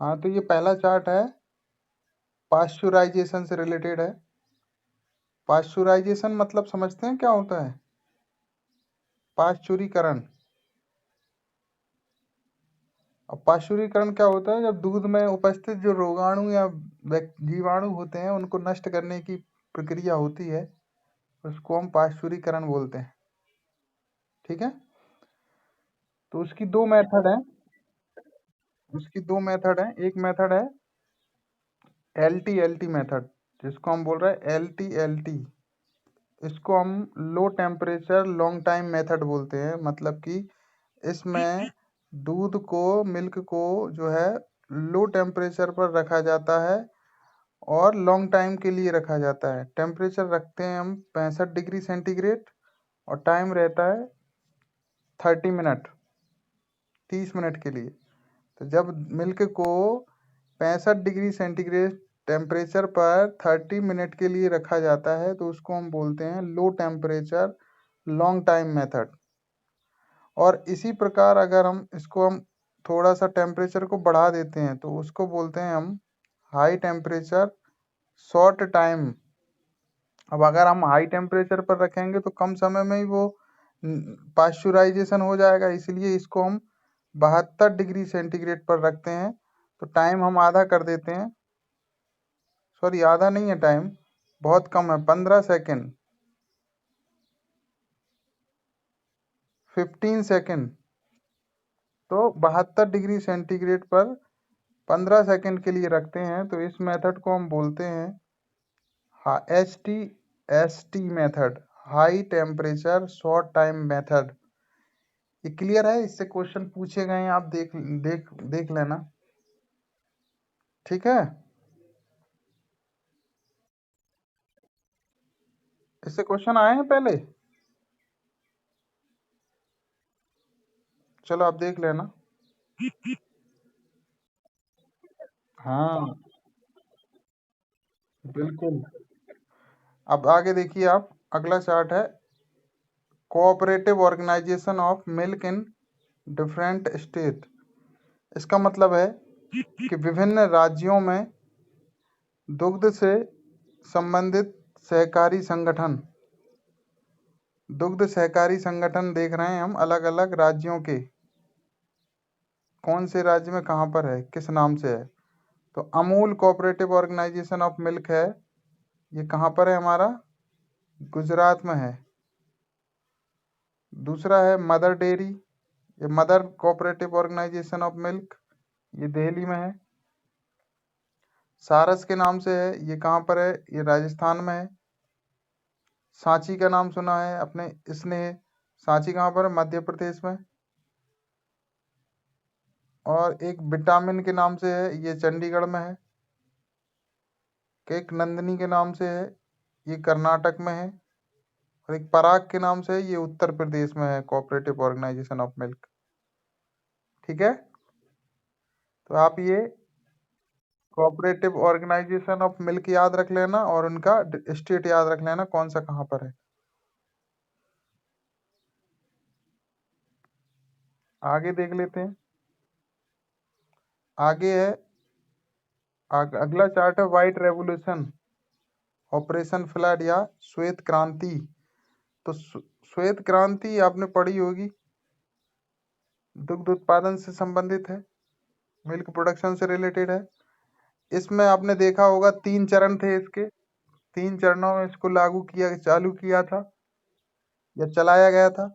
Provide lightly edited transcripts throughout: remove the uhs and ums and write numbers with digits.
हाँ, तो ये पहला चार्ट है, पाश्चुराइजेशन से रिलेटेड है। पाश्चुराइजेशन मतलब समझते हैं क्या होता है? पाश्चुरीकरण। अब पाश्चुरीकरण क्या होता है? जब दूध में उपस्थित जो रोगाणु या जीवाणु होते हैं उनको नष्ट करने की प्रक्रिया होती है, उसको हम पाश्चुरीकरण बोलते हैं। ठीक है, तो उसकी दो मेथड है। एक मेथड है LT मेथड, जिसको हम बोल रहे हैं LT। इसको हम low temperature long time method बोलते हैं। मतलब कि इसमें दूध को, मिल्क को जो है लो टेम्परेचर पर रखा जाता है और लॉन्ग टाइम के लिए रखा जाता है। टेम्परेचर रखते हैं हम 65 डिग्री सेंटीग्रेड और टाइम रहता है 30 मिनट, 30 मिनट के लिए। तो जब मिल्क को 65 डिग्री सेंटीग्रेड टेम्परेचर पर 30 मिनट के लिए रखा जाता है तो उसको हम बोलते हैं low temperature long time method. और इसी प्रकार अगर हम थोड़ा सा टेम्परेचर को बढ़ा देते हैं तो उसको बोलते हैं हम हाई टेम्परेचर शॉर्ट टाइम। अब अगर हम हाई टेम्परेचर पर रखेंगे तो कम समय में ही वो पाश्चुराइजेशन हो जाएगा, इसलिए इसको हम 72 डिग्री सेंटीग्रेड पर रखते हैं। तो टाइम हम आधा कर देते हैं, सॉरी आधा नहीं है, टाइम बहुत कम है, 15 सेकेंड, 15 सेकेंड। तो 72 डिग्री सेंटीग्रेड पर 15 सेकेंड के लिए रखते हैं, तो इस मेथड को हम बोलते हैं HTST method, high temperature short time method. ये क्लियर है? इससे क्वेश्चन पूछे गए हैं, आप देख देख देख लेना। ठीक है, इससे क्वेश्चन आए हैं पहले, चलो आप देख लेना। हाँ बिल्कुल। अब आगे देखिए आप, अगला चार्ट है cooperative organisation of milk in different state. इसका मतलब है कि विभिन्न राज्यों में दुग्ध से संबंधित सहकारी संगठन, दुग्ध सहकारी संगठन देख रहे हैं हम अलग अलग राज्यों के, कौन से राज्य में कहाँ पर है, किस नाम से है। तो Amul cooperative organisation of milk है, ये कहाँ पर है हमारा, गुजरात में है। दूसरा है मदर डेयरी, ये mother cooperative organisation of milk, ये दिल्ली में है। सारस के नाम से है, ये कहाँ पर है, ये राजस्थान में है। सांची का नाम सुना है अपने, स्नेह, सांची कहाँ पर है, मध्य प्रदेश में। और एक विटामिन के नाम से है, ये चंडीगढ़ में है। एक नंदिनी के नाम से है, ये कर्नाटक में है। और एक पराग के नाम से है, ये उत्तर प्रदेश में है, कोऑपरेटिव ऑर्गेनाइजेशन ऑफ मिल्क। ठीक है, तो आप ये कोऑपरेटिव ऑर्गेनाइजेशन ऑफ मिल्क याद रख लेना और उनका स्टेट याद रख लेना, कौन सा कहाँ पर है। आगे देख लेते हैं। आगे है अगला चार्ट है व्हाइट रेवोल्यूशन, ऑपरेशन फ्लड या श्वेत क्रांति। तो श्वेत क्रांति आपने पढ़ी होगी, दुग्ध उत्पादन से संबंधित है, मिल्क प्रोडक्शन से रिलेटेड है। इसमें आपने देखा होगा 3 चरण थे इसके, 3 चरणों में इसको चालू किया था या चलाया गया था।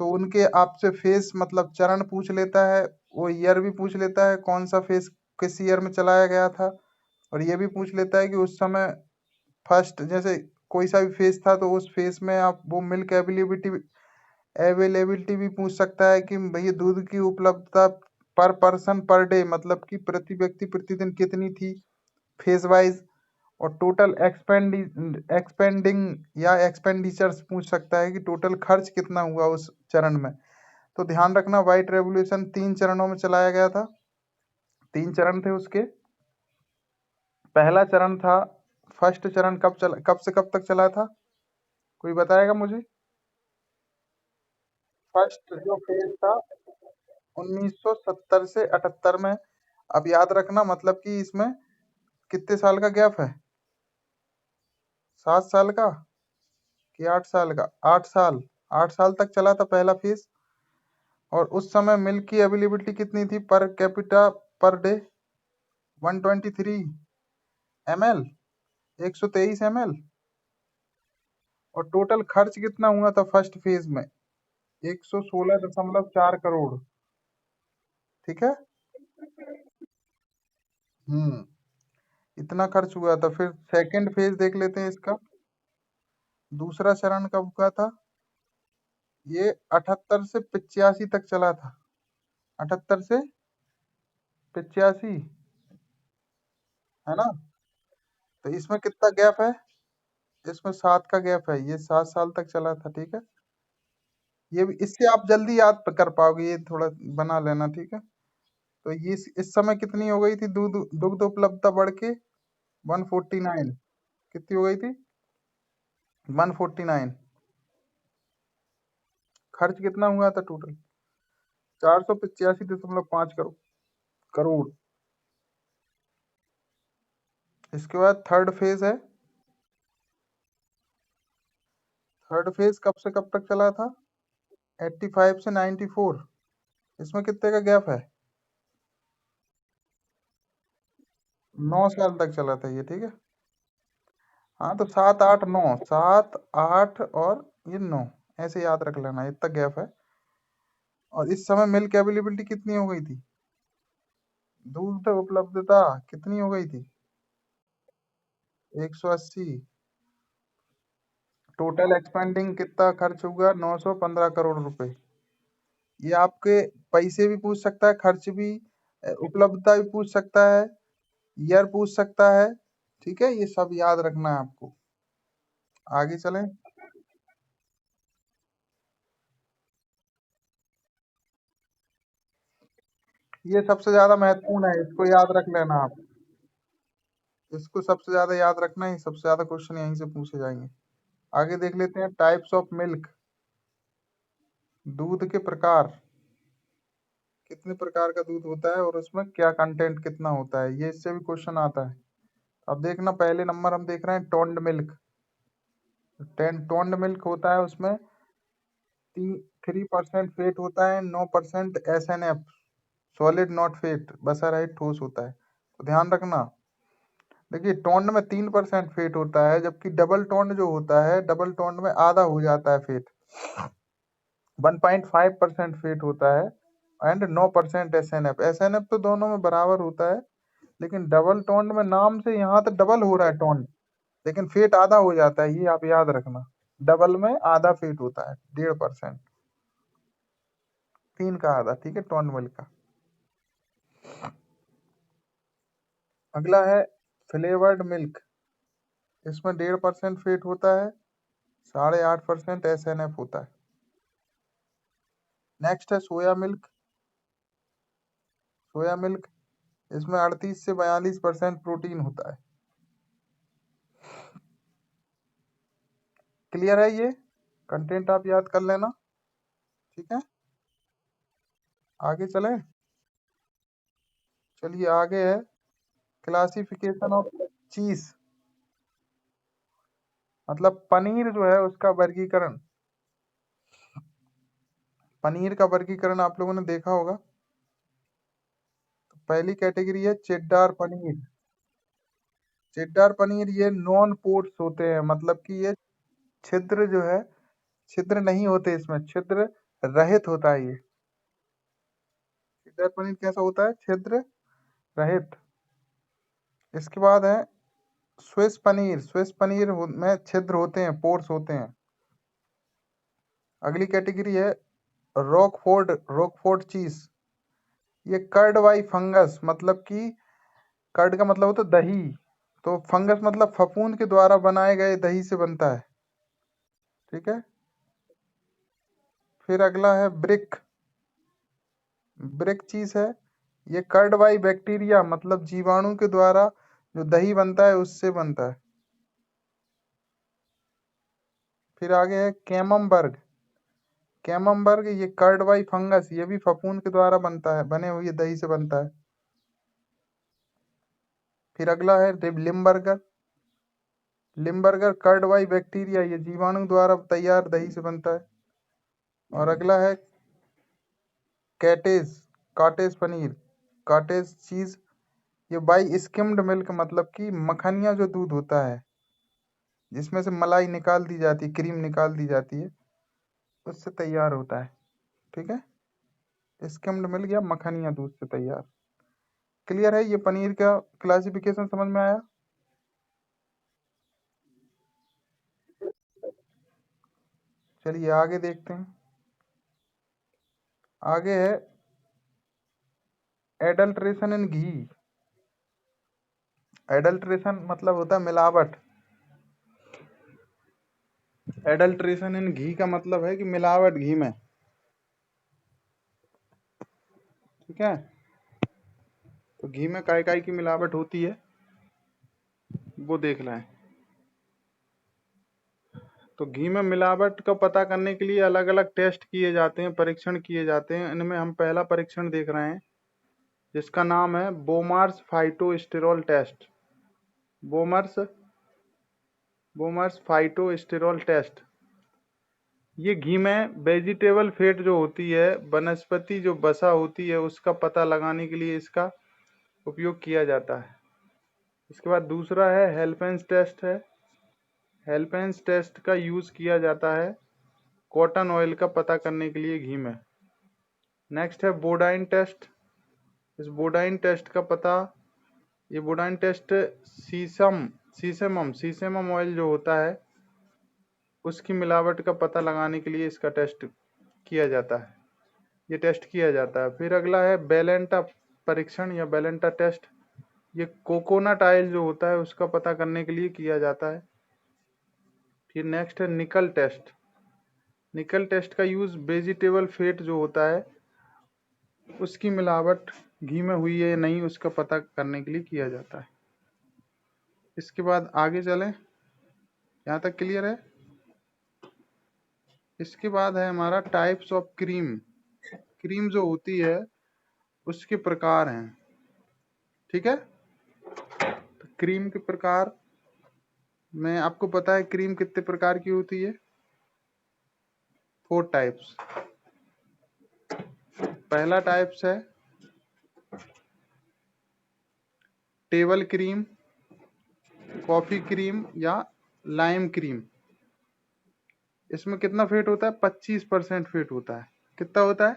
तो उनके आपसे फेस मतलब चरण पूछ लेता है, वो ईयर भी पूछ लेता है कौन सा फेस किस ईयर में चलाया गया था, और ये भी पूछ लेता है कि उस समय फर्स्ट जैसे कोई सा भी फेस था तो उस फेस में आप वो मिल्क अवेलेबिलिटी भी पूछ सकता है कि भैया दूध की उपलब्धता पर पर्सन पर डे, मतलब कि प्रति व्यक्ति प्रतिदिन कितनी थी फेज वाइज। और टोटल एक्सपेंडिंग या एक्सपेंडिचर्स पूछ सकता है कि टोटल खर्च कितना हुआ उस चरण में। तो ध्यान रखना व्हाइट रेवोल्यूशन 3 चरणों में चलाया गया था। 3 चरण थे उसके। पहला चरण था, फर्स्ट चरण कब से कब तक चला था, कोई बताएगा मुझे? फर्स्ट जो फेज था 1970 से 78 में अब याद रखना, मतलब कि इसमें कितने साल का गैप है? 7 साल का कि 8 साल का? 8 साल। 8 साल तक चला था पहला फेज। और उस समय मिल्क की अवेलेबिलिटी कितनी थी per capita per day? 123 ml, 123 ml। और टोटल खर्च कितना हुआ था फर्स्ट फेज में? 116.4 करोड़। ठीक है। हम्म, इतना खर्च हुआ था। फिर सेकंड फेज देख लेते हैं इसका। दूसरा चरण कब हुआ था? ये 78 से 85 तक चला था। 78 से 85, है ना? तो इसमें कितना गैप है? इसमें 7 का गैप है। ये 7 साल तक चला था। ठीक है। ये भी इससे आप जल्दी याद कर पाओगे, ये थोड़ा बना लेना। ठीक है। तो ये इस समय कितनी हो गई थी दूध दुग्ध उपलब्धता बढ़ के? 149। कितनी हो गई थी? 149। खर्च कितना हुआ था टोटल? 485.5 करोड़। इसके बाद थर्ड फेज है। थर्ड फेज कब से कब तक चला था? 85 से 94। इसमें कितने का गैप है? 9 साल तक चला था ये। ठीक है। हाँ, तो 7 8 9, 7 8 और ये 9, ऐसे याद रख लेना, इतना गैप है। और इस समय मिल्क अवेलेबिलिटी कितनी हो गई थी? दूध उपलब्धता कितनी हो गई थी? 180। टोटल एक्सपेंडिंग कितना खर्च हुआ? 915 करोड़ रुपए। ये आपके पैसे भी पूछ सकता है, खर्च भी, उपलब्धता भी पूछ सकता है, ईयर पूछ सकता है। ठीक है, ये सब याद रखना है आपको। आगे चलें। ये सबसे ज्यादा महत्वपूर्ण है, इसको याद रख लेना आप। इसको सबसे ज्यादा याद रखना है, सबसे ज्यादा क्वेश्चन यहीं से पूछे जाएंगे। आगे देख लेते हैं टाइप्स ऑफ मिल्क। दूध के प्रकार। कितने प्रकार का दूध होता है और उसमें क्या कंटेंट कितना होता है, ये इससे भी क्वेश्चन आता है। अब देखना, पहले नंबर हम देख रहे हैं टोन्ड मिल्क। टोन्ड मिल्क होता है, उसमें 3% फेट होता है, 9% SNF, सॉलिड नॉट फेट, बसा रहित ठोस होता है। तो ध्यान रखना। देखिए, टोन्ड में 3% फेट होता है, जबकि डबल टोन्ड जो होता है, डबल टोन्ड में आधा हो जाता है फेट, 1.5% फेट होता है। And 9% SNF। SNF तो दोनों में बराबर होता है, लेकिन डबल टोन्ड में नाम से यहाँ तो डबल हो रहा है टोन्ड, लेकिन फेट आधा हो जाता है, ये आप याद रखना। डबल में आधा फेट होता है, 1.5%। 3 का आधा। ठीक है, टोन्ड मिल्क का। अगला है फ्लेवर्ड मिल्क। इसमें 1.5% फेट होता है, 8.5% SNF होता है। नेक्स्ट है सोया मिल्क। सोया मिल्क, इसमें 38 से 42% प्रोटीन होता है। क्लियर है ये? कंटेंट आप याद कर लेना। ठीक है। आगे चलें। चलिए, आगे है क्लासिफिकेशन ऑफ चीज, मतलब पनीर जो है उसका वर्गीकरण। पनीर का वर्गीकरण आप लोगों ने देखा होगा। तो पहली कैटेगरी है चेड्डार पनीर। चेड्डार पनीर ये नॉन पोर्स होते हैं, मतलब कि ये छिद्र जो है, छिद्र नहीं होते इसमें, छिद्र रहित होता है ये। चेड्डार पनीर कैसा होता है? छिद्र रहित। इसके बाद है स्विस पनीर। स्विस पनीर में छिद्र होते हैं, पोर्स होते हैं। अगली कैटेगरी है रॉकफोर्ड। रॉकफोर्ड चीज, ये कर्ड बाई फंगस, मतलब कि कर्ड का मतलब होता है दही, तो फंगस मतलब फफूंद के द्वारा बनाए गए दही से बनता है। ठीक है। फिर अगला है ब्रिक। ब्रिक चीज है, ये कर्ड बाई बैक्टीरिया, मतलब जीवाणु के द्वारा जो दही बनता है उससे बनता है। फिर आगे है कैममबर्ग। कैममबर्ग ये कर्ड बाई फंगस, ये भी फफूंद के द्वारा बनता है, बने हुए दही से बनता है। फिर अगला है लिम्बर्गर। लिम्बर्गर कर्ड वाई बैक्टीरिया, ये जीवाणु द्वारा तैयार दही से बनता है। और अगला है कैटेज, काटेज पनीर, काटेज चीज, ये बाई स्किम्ड मिल्क, मतलब कि मखनिया जो दूध होता है जिसमें से मलाई निकाल दी जाती है, क्रीम निकाल दी जाती है, उससे तैयार होता है। ठीक है, स्किम्ड मिल्क या मखनिया दूध से तैयार। क्लियर है? ये पनीर का क्लासिफिकेशन समझ में आया? चलिए आगे देखते हैं। आगे है एडल्ट्रेशन इन घी। एडल्ट्रेशन मतलब होता है मिलावट। एडल्ट्रेशन इन घी का मतलब है कि मिलावट घी में। ठीक है, तो घी में काय काय की मिलावट होती है वो देख लें। तो घी में मिलावट का पता करने के लिए अलग अलग टेस्ट किए जाते हैं, परीक्षण किए जाते हैं। इनमें हम पहला परीक्षण देख रहे हैं जिसका नाम है Bomer's phytosterol test. Bomer's Bomer's phytosterol test. ये घी में वेजिटेबल फैट जो होती है, वनस्पति जो वसा होती है, उसका पता लगाने के लिए इसका उपयोग किया जाता है। इसके बाद दूसरा है हेल्पेंस टेस्ट है। हेल्पेंस टेस्ट का यूज किया जाता है कॉटन ऑयल का पता करने के लिए घी में। नेक्स्ट है बोडाइन टेस्ट। इस बोडाइन टेस्ट का पता, ये बोडाइन टेस्ट सीसेमम ऑयल जो होता है उसकी मिलावट का पता लगाने के लिए इसका टेस्ट किया जाता है, ये टेस्ट किया जाता है। फिर अगला है बेलेंटा परीक्षण या बेलेंटा टेस्ट। ये कोकोनट ऑयल जो होता है उसका पता करने के लिए किया जाता है। फिर नेक्स्ट है निकल टेस्ट। निकल टेस्ट का यूज वेजिटेबल फैट जो होता है उसकी मिलावट घी में हुई है या नहीं उसका पता करने के लिए किया जाता है। इसके बाद आगे चलें, यहाँ तक क्लियर है? इसके बाद है हमारा टाइप्स ऑफ क्रीम। क्रीम जो होती है उसके प्रकार हैं। ठीक है, तो क्रीम के प्रकार में आपको पता है क्रीम कितने प्रकार की होती है? 4 टाइप्स। पहला टाइप्स है टेबल क्रीम, कॉफी क्रीम या लाइम क्रीम। इसमें कितना फेट होता है? 25% फेट होता है। कितना होता है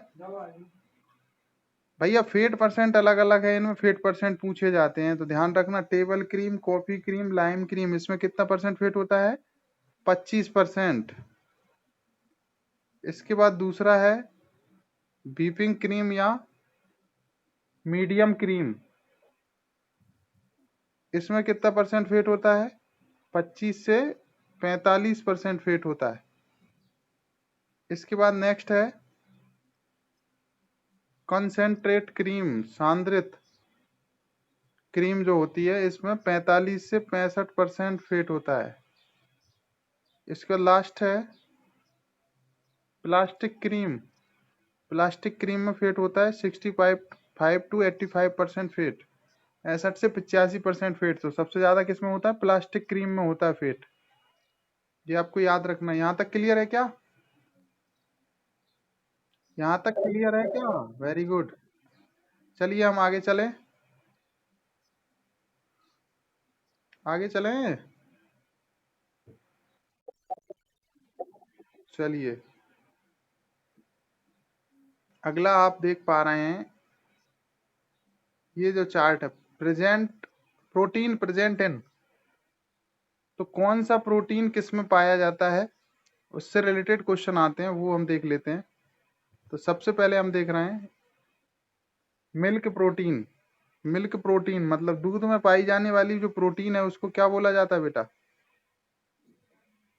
भैया? फेट परसेंट अलग अलग है, इनमें फेट परसेंट पूछे जाते हैं, तो ध्यान रखना। Table cream, coffee cream, lime cream, इसमें कितना परसेंट फेट होता है? 25%। इसके बाद दूसरा है व्हिपिंग क्रीम या मीडियम क्रीम। इसमें कितना परसेंट फेट होता है? 25 से 45% फेट होता है। इसके बाद नेक्स्ट है कंसेंट्रेट क्रीम, सांद्रित क्रीम जो होती है, इसमें 45 से 65% फेट होता है। इसका लास्ट है प्लास्टिक क्रीम। प्लास्टिक क्रीम में फेट होता है 65 टू 85% फेट, 65 से 85% फेट। तो सबसे ज्यादा किसमें होता है? प्लास्टिक क्रीम में होता है फेट। ये आपको याद रखना है। यहाँ तक क्लियर है क्या? यहाँ तक क्लियर है क्या? Very good. चलिए हम आगे चलें। आगे चलें। चलिए अगला आप देख पा रहे हैं ये जो चार्ट है, प्रेजेंट प्रोटीन प्रेजेंट इन। तो कौन सा प्रोटीन किस में पाया जाता है उससे रिलेटेड क्वेश्चन आते हैं, वो हम देख लेते हैं। तो सबसे पहले हम देख रहे हैं मिल्क प्रोटीन। मिल्क प्रोटीन मतलब दूध में पाई जाने वाली जो प्रोटीन है उसको क्या बोला जाता है बेटा?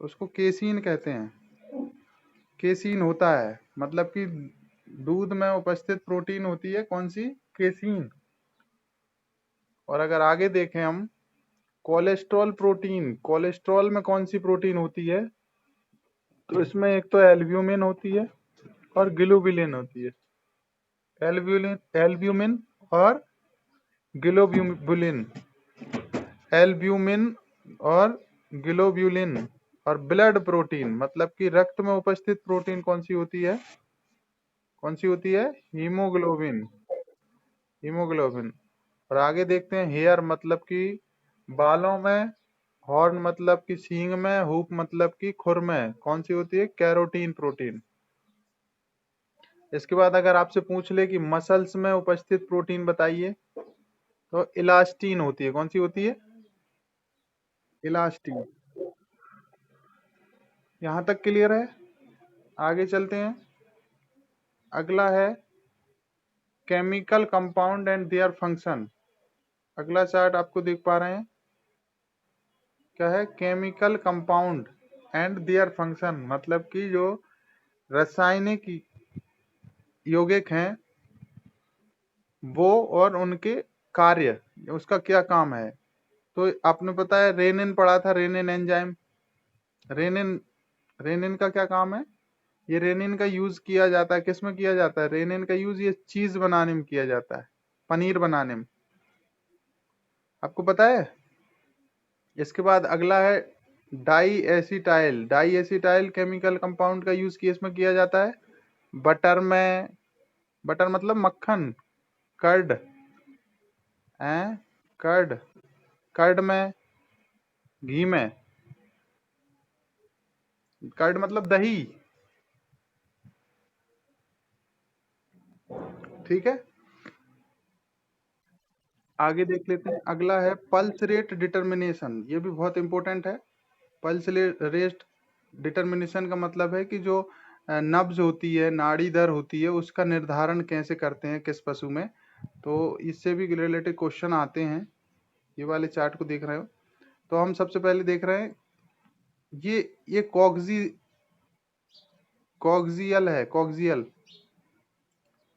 उसको केसीन कहते हैं। केसीन होता है, मतलब कि दूध में उपस्थित प्रोटीन होती है कौन सी? केसीन। और अगर आगे देखें हम कोलेस्ट्रॉल प्रोटीन, कोलेस्ट्रॉल में कौन सी प्रोटीन होती है? तो इसमें एक तो एल्ब्यूमिन होती है और ग्लोबुलिन होती है। एल्ब्यूमिन और ग्लोबुलिन। एल्ब्यूमिन और ग्लोब्यूलिन। और ब्लड प्रोटीन मतलब कि रक्त में उपस्थित प्रोटीन कौन सी होती है? कौन सी होती है? हीमोग्लोबिन। हीमोग्लोबिन। और आगे देखते हैं, हेयर मतलब कि बालों में, हॉर्न मतलब कि सींग में, हुप मतलब कि खुर में कौन सी होती है? Carotene protein. इसके बाद अगर आपसे पूछ ले कि मसल्स में उपस्थित प्रोटीन बताइए, तो इलास्टीन होती है। कौन सी होती है? इलास्टीन। यहां तक क्लियर है? आगे चलते हैं। अगला है chemical compound and their function. अगला चार्ट आपको देख पा रहे हैं, क्या है? Chemical compound and their function मतलब कि जो रासायनिक यौगिक हैं वो और उनके कार्य, उसका क्या काम है। तो आपने पता है, रेनिन पढ़ा था, रेनिन एंजाइम। रेनिन, रेनिन का क्या काम है? ये रेनिन का यूज किया जाता है, किस में किया जाता है? रेनिन का यूज ये चीज बनाने में किया जाता है, पनीर बनाने में। आपको पता है? इसके बाद अगला है diacetyl. Diacetyl chemical compound का यूज किस में किया जाता है? बटर में। बटर मतलब मक्खन, कर्ड है, कर्ड, कर्ड में, घी में। कर्ड मतलब दही। ठीक है, आगे देख लेते हैं। अगला है पल्स रेट डिटर्मिनेशन। ये भी बहुत इंपॉर्टेंट है। पल्स रेट डिटर्मिनेशन का मतलब है कि जो नब्ज होती है, नाड़ी दर होती है, उसका निर्धारण कैसे करते हैं, किस पशु में। तो इससे भी रिलेटेड क्वेश्चन आते हैं। ये वाले चार्ट को देख रहे हो, तो हम सबसे पहले देख रहे हैं, ये कॉक्सियल है, कॉक्सियल,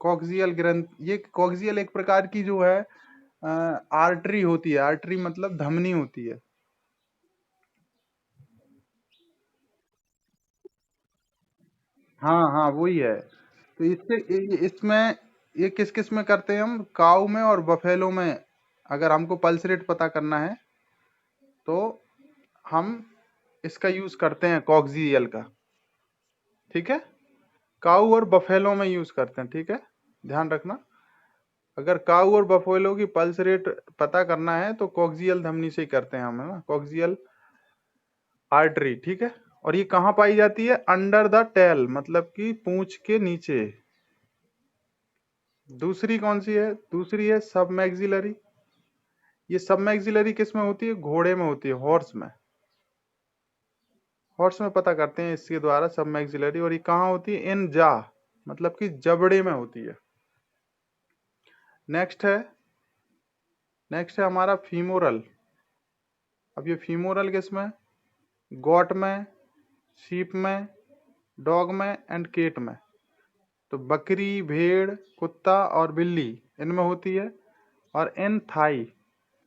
कॉक्सियल ग्रंथ। ये कॉक्सियल एक प्रकार की जो है आर्टरी होती है। आर्टरी मतलब धमनी होती है। हाँ हाँ, वही है। तो इसमें ये किस किस में करते हैं हम? काऊ में और बफेलो में। अगर हमको पल्स रेट पता करना है तो हम इसका यूज करते हैं, कॉक्सियल का। ठीक है, काऊ और बफेलो में यूज करते हैं। ठीक है, ध्यान रखना। अगर काऊ और बफेलो की पल्स रेट पता करना है तो कॉक्सियल धमनी से ही करते हैं हम, है ना, कॉक्सियल आर्टरी। ठीक है, और ये कहाँ पाई जाती है? अंडर द टेल मतलब कि पूंछ के नीचे। दूसरी कौन सी है? दूसरी है सब मैक्सिलरी। ये सब मैक्सिलरी किस में होती है? घोड़े में होती है, हॉर्स में। हॉर्स में पता करते हैं इसके द्वारा सब मैक्सिलरी। और ये कहाँ होती है? इन जा मतलब कि जबड़े में होती है। नेक्स्ट है, नेक्स्ट है हमारा फीमोरल। अब ये फीमोरल किस में? गॉट में, शीप में, डॉग में एंड केट में। तो बकरी, भेड़, कुत्ता और बिल्ली इनमें होती है। और इन थाई।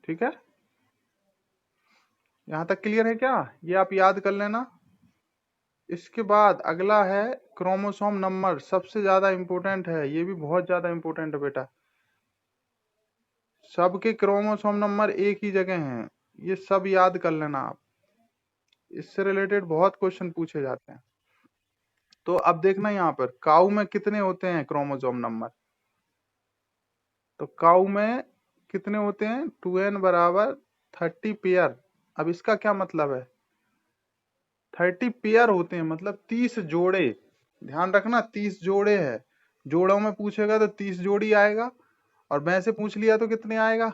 ठीक है, यहाँ तक क्लियर है क्या? ये आप याद कर लेना। इसके बाद अगला है क्रोमोसोम नंबर। सबसे ज्यादा इंपॉर्टेंट है, ये भी बहुत ज्यादा इंपॉर्टेंट है बेटा। सबके क्रोमोसोम नंबर एक ही जगह हैं, ये सब याद कर लेना आप। इससे रिलेटेड बहुत क्वेश्चन पूछे जाते हैं। तो अब देखना यहाँ पर काऊ में कितने होते हैं क्रोमोसोम नंबर। तो काऊ में कितने होते हैं? 2n बराबर 30 पेयर। अब इसका क्या मतलब है? 30 पेयर होते हैं मतलब 30 जोड़े। ध्यान रखना, 30 जोड़े है। जोड़ों में पूछेगा तो 30 जोड़ी आएगा, और वैसे पूछ लिया तो कितने आएगा?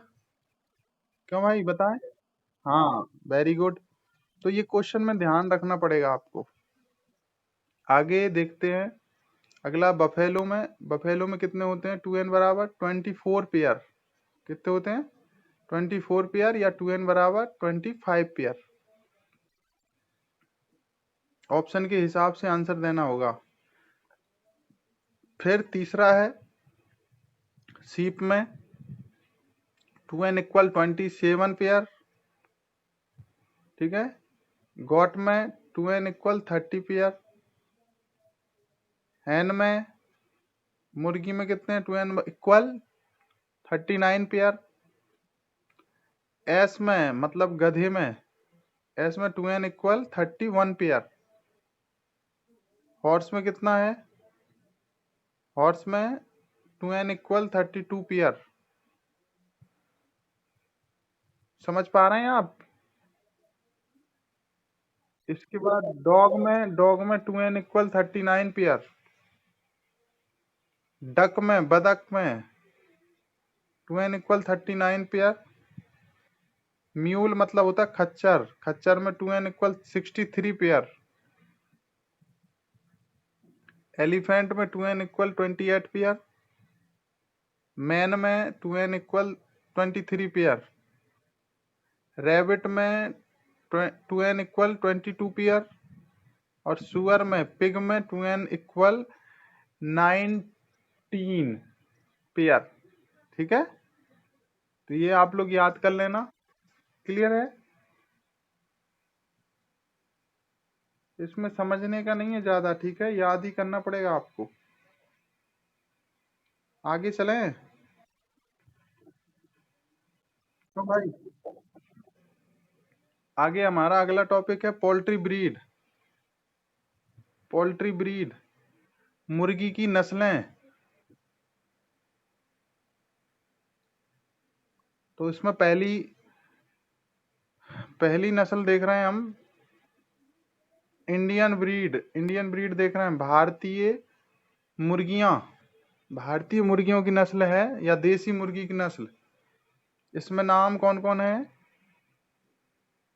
क्यों भाई, बताएं। हाँ, वेरी गुड। तो ये क्वेश्चन में ध्यान रखना पड़ेगा आपको। आगे देखते हैं। अगला बफेलो में कितने होते हैं? 2n बराबर 24 पेयर। कितने होते हैं? 24 पेयर, या 2n बराबर 25 पेयर। ऑप्शन के हिसाब से आंसर देना होगा। फिर तीसरा है सीप में 2n = 27 पेयर। ठीक है, गॉट में 2n = 30 पेयर। हैन में, मुर्गी में कितने हैं? 2n = 39 pair. एस में मतलब गधे में, एस में 2n इक्वल 31 पेयर। हॉर्स में कितना है? हॉर्स में 2n इक्वल 32 पेयर। समझ पा रहे हैं आप? इसके बाद डॉग में 2n इक्वल 39 पेयर। डक में, बदक में 2n इक्वल 39 पेयर। म्यूल मतलब होता है खच्चर, खच्चर में 2n इक्वल 63 पेयर। एलिफेंट में 2n इक्वल 28 पेयर। मैन में 2n इक्वल 23 पेयर। रैबिट में 2n इक्वल 22 पेयर। और सुअर में, पिग में 2n इक्वल 19 पेयर। ठीक है, तो ये आप लोग याद कर लेना। क्लियर है? इसमें समझने का नहीं है ज्यादा, ठीक है, याद ही करना पड़ेगा आपको। आगे चलें तो भाई, आगे हमारा अगला टॉपिक है पोल्ट्री ब्रीड। पोल्ट्री ब्रीड, मुर्गी की नस्लें। तो इसमें पहली पहली नस्ल देख रहे हैं हम, इंडियन ब्रीड। इंडियन ब्रीड देख रहे हैं, भारतीय मुर्गियां। भारतीय मुर्गियों की नस्ल है या देसी मुर्गी की नस्ल। इसमें नाम कौन कौन है?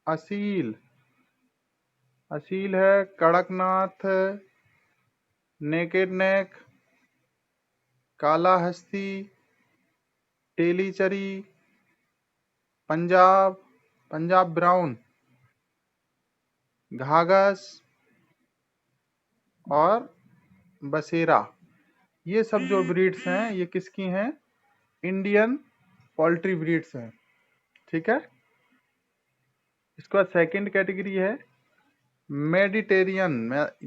असील, असील है, कड़कनाथ, नेकेड नेक, काला हस्ती, टेलीचरी, पंजाब, पंजाब ब्राउन, घाघस और बसेरा। ये सब जो ब्रीड्स हैं ये किसकी हैं? इंडियन पोल्ट्री ब्रीड्स हैं। ठीक है, इसके बाद सेकंड कैटेगरी है मेडिटेरियन।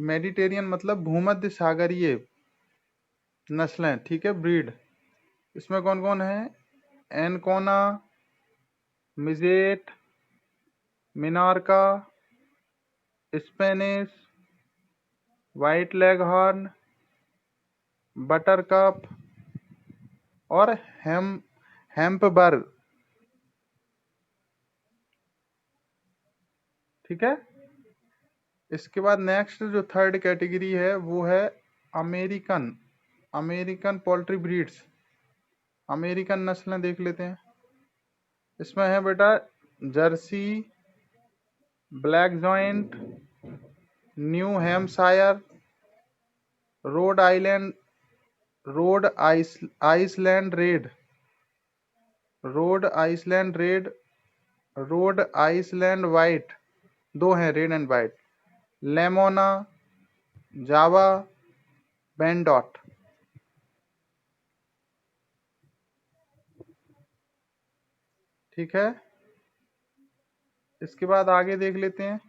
मेडिटेरियन मतलब भूमध्य सागरीय नस्लें। ठीक है, ब्रीड। इसमें कौन कौन है? Ancona, midget, Minorca, Spanish, white Leghorn, Buttercup और हेम्पबर्ग। ठीक है, इसके बाद नेक्स्ट जो थर्ड कैटेगरी है वो है American, American poultry breeds. American नस्लें देख लेते हैं। इसमें है बेटा Jersey, black joint, New Hampshire, Rhode Island, Iceland red, Rhode Iceland white, दो हैं रेड एंड वाइट, लेमोना, जावा, बैंडॉट। ठीक है, इसके बाद आगे देख लेते हैं।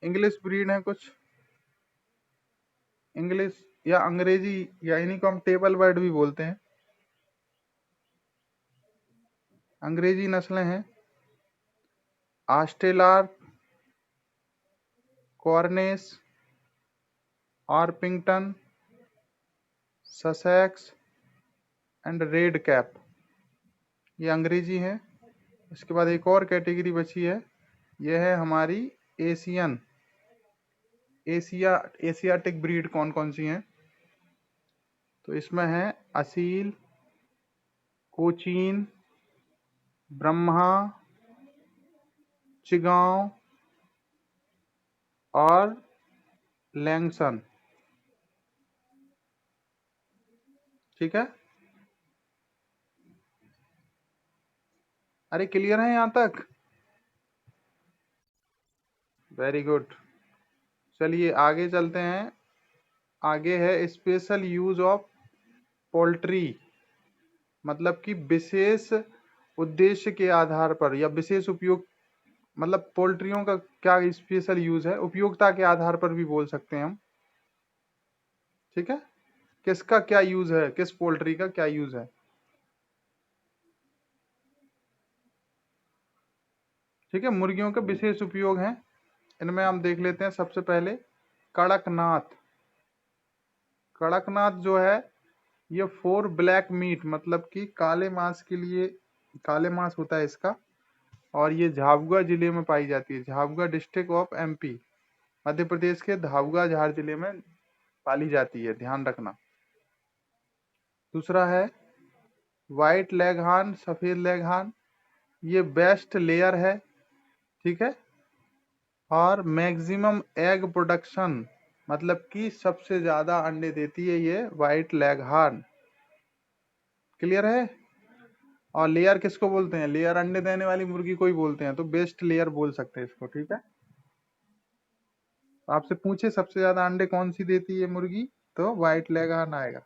इंग्लिश ब्रीड है कुछ, इंग्लिश या अंग्रेजी, या इन्हीं को हम टेबल बर्ड भी बोलते हैं। अंग्रेजी नस्लें हैं Australorp, Cornish, Orpington, Sussex and Redcap. ये अंग्रेजी है। इसके बाद एक और कैटेगरी बची है, यह है हमारी एशियन, एशियाटिक ब्रीड। कौन कौन सी हैं? तो इसमें है असील, कोचीन, ब्रह्मा, चिगांव और लैंगसन। ठीक है, अरे क्लियर है यहाँ तक? Very good. चलिए आगे चलते हैं। आगे है स्पेशल यूज ऑफ पोल्ट्री, मतलब कि विशेष उद्देश्य के आधार पर या विशेष उपयोग, मतलब पोल्ट्रियों का क्या स्पेशल यूज है, उपयोगिता के आधार पर भी बोल सकते हैं हम। ठीक है, किसका क्या यूज है, किस पोल्ट्री का क्या यूज है। ठीक है, मुर्गियों के विशेष उपयोग हैं, इनमें हम देख लेते हैं। सबसे पहले कड़कनाथ। कड़कनाथ जो है ये फॉर ब्लैक मीट, मतलब कि काले मांस के लिए, काले मांस होता है इसका, और ये झाबुआ जिले में पाई जाती है। Jhabua district of MP, Madhya Pradesh के झाबुआ झार जिले में पाली जाती है, ध्यान रखना। दूसरा है व्हाइट लेगहार्न, सफेद लेगहार्न, ये बेस्ट लेयर है, ठीक है। और मैक्सिमम एग प्रोडक्शन, मतलब कि सबसे ज्यादा अंडे देती है ये व्हाइट लेगहार्न। क्लियर है। और लेयर किसको बोलते हैं? लेयर अंडे देने वाली मुर्गी को ही बोलते हैं, तो बेस्ट लेयर बोल सकते हैं इसको, ठीक है। आपसे पूछे सबसे ज्यादा अंडे कौन सी देती है मुर्गी, तो व्हाइट लेगहार्न आएगा।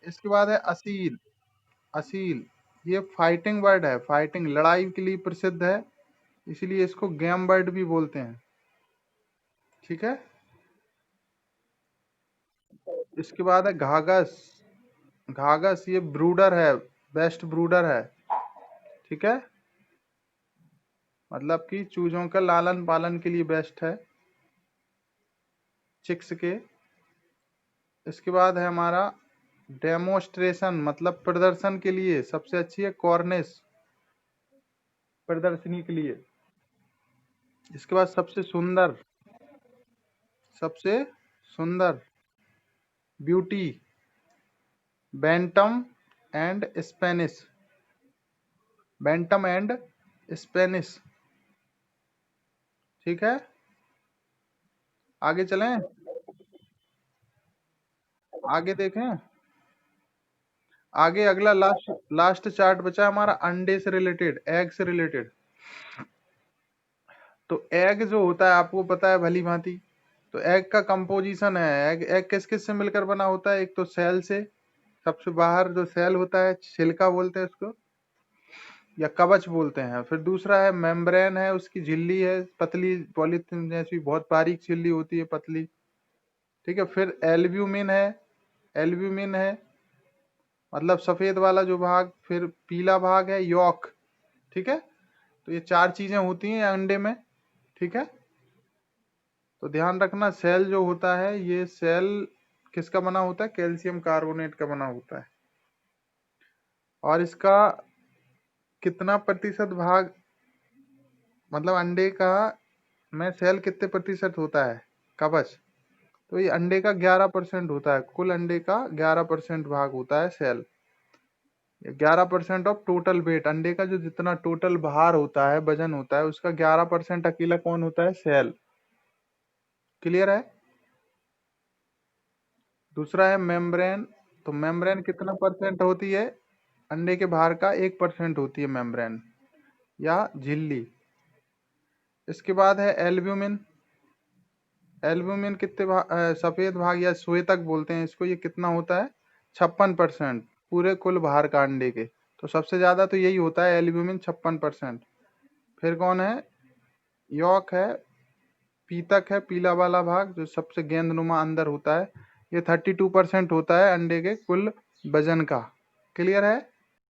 इसके बाद है असील। असील ये फाइटिंग बर्ड है, फाइटिंग लड़ाई के लिए प्रसिद्ध है, इसलिए इसको गेम बर्ड भी बोलते हैं, ठीक है। इसके बाद है घाघस। घाघस ये ब्रूडर है, बेस्ट ब्रूडर है, ठीक है, मतलब कि चूजों का लालन पालन के लिए बेस्ट है, चिक्स के। इसके बाद है हमारा डेमोस्ट्रेशन, मतलब प्रदर्शन के लिए सबसे अच्छी है कॉर्निश, प्रदर्शनी के लिए। इसके बाद सबसे सुंदर, सबसे सुंदर beauty, bantam and Spanish, bantam and Spanish, ठीक है। आगे चलें, आगे देखें। आगे अगला लास्ट लास्ट चार्ट बचा हमारा अंडे से रिलेटेड, एग से रिलेटेड। तो एग जो होता है आपको पता है भली भांति। तो एग का कंपोजिशन है, एग एग किस किस से मिलकर बना होता है? एक तो सेल से, सबसे बाहर जो सेल होता है छिलका बोलते हैं उसको, या कवच बोलते हैं। फिर दूसरा है मेम्ब्रेन, है उसकी झिल्ली है, पतली पॉलीथीन जैसी बहुत बारीक झिल्ली होती है, पतली, ठीक है। फिर एल्ब्यूमिन है, एल्ब्यूमिन है मतलब सफेद वाला जो भाग। फिर पीला भाग है यॉक, ठीक है। तो ये चार चीजें होती हैं अंडे में, ठीक है। तो ध्यान रखना, सेल जो होता है ये सेल किसका बना होता है? कैल्शियम कार्बोनेट का बना होता है। और इसका कितना प्रतिशत भाग, मतलब अंडे का में सेल कितने प्रतिशत होता है, कवच? तो ये अंडे का 11% होता है, कुल अंडे का 11% भाग होता है सेल। 11% ऑफ टोटल वेट, अंडे का जो जितना टोटल भार होता है, वजन होता है, उसका 11% अकेला कौन होता है? सेल। क्लियर है। दूसरा है मेम्ब्रेन। तो मेम्ब्रेन कितना परसेंट होती है? अंडे के भार का 1% होती है मेम्ब्रेन या झिल्ली। इसके बाद है एल्ब्यूमिन। एल्ब्यूमिन कितने सफेद भाग या श्वेतक बोलते हैं इसको, ये कितना होता है? 56% पूरे कुल भार का अंडे के। तो सबसे ज्यादा तो यही होता है एल्ब्यूमिन, 56%। फिर कौन है? यॉक है, पीतक है, पीला वाला भाग जो सबसे गेंदनुमा अंदर होता है, ये 32% होता है अंडे के कुल वजन का। क्लियर है।